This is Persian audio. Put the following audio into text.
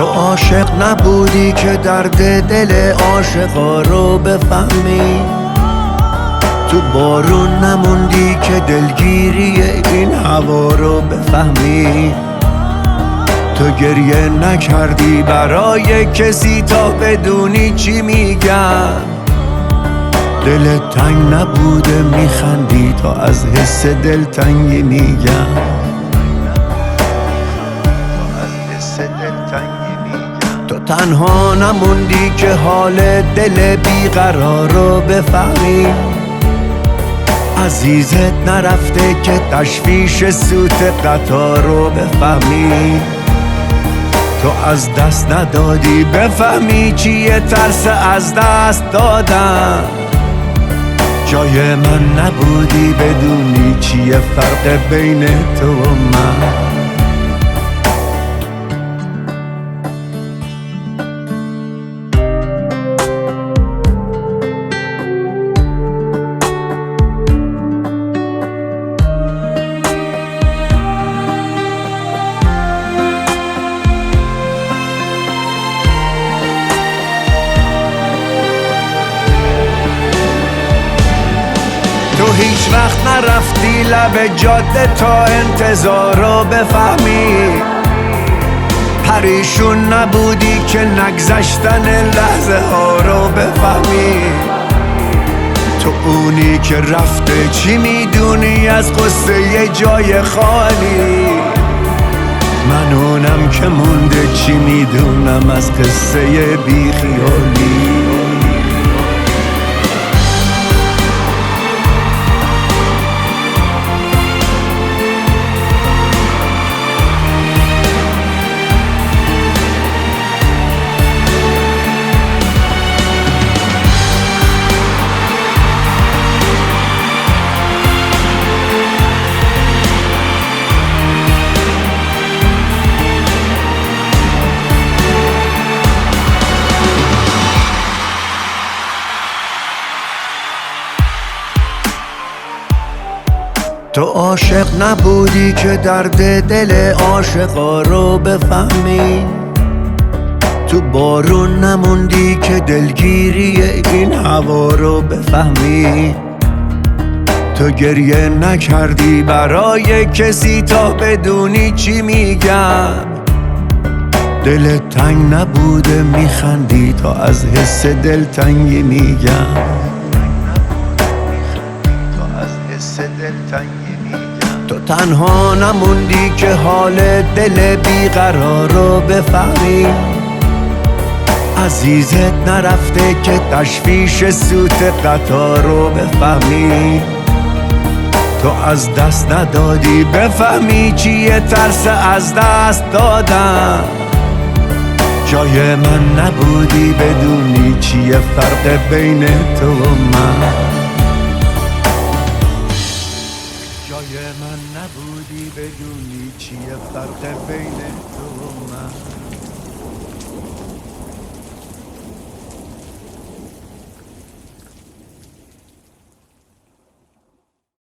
تو عاشق نبودی که درد دل عاشقا رو بفهمی، تو بارون نموندی که دلگیری این هوا رو بفهمی، تو گریه نکردی برای کسی تا بدونی چی میگم، دلت تنگ نبوده میخندی تا از حس دلتنگی میگم. تو تنها نموندی که حال دل بیقرار رو بفهمی، عزیزت نرفته که تشویش سوت قطار رو بفهمی، تو از دست ندادی بفهمی چیه ترس از دست دادن، جای من نبودی بدونی چیه فرق بین تو و من. تو هیچ وقت نرفتی لب جاده تا انتظار رو بفهمی، پریشون نبودی که نگذشتن لحظه ها رو بفهمی، تو اونی که رفته چی میدونی از قصه یه جای خالی، من اونم که مونده چی میدونم از قصه بیخیالی. تو عاشق نبودی که درد دل عاشقا رو بفهمی، تو بارون نموندی که دلگیری این هوا رو بفهمی، تو گریه نکردی برای کسی تا بدونی چی میگم، دلت تنگ نبوده میخندی تا از حس دلتنگی میگم. تو تنها نموندی که حال دل بیقرار رو بفهمی، عزیزت نرفته که تشویش سوت قطار رو بفهمی، تو از دست ندادی بفهمی چیه ترس از دست دادن، جای من نبودی بدونی چیه فرق بین تو و من، جای من نبودی بدونی چیه فرق بین تو و من.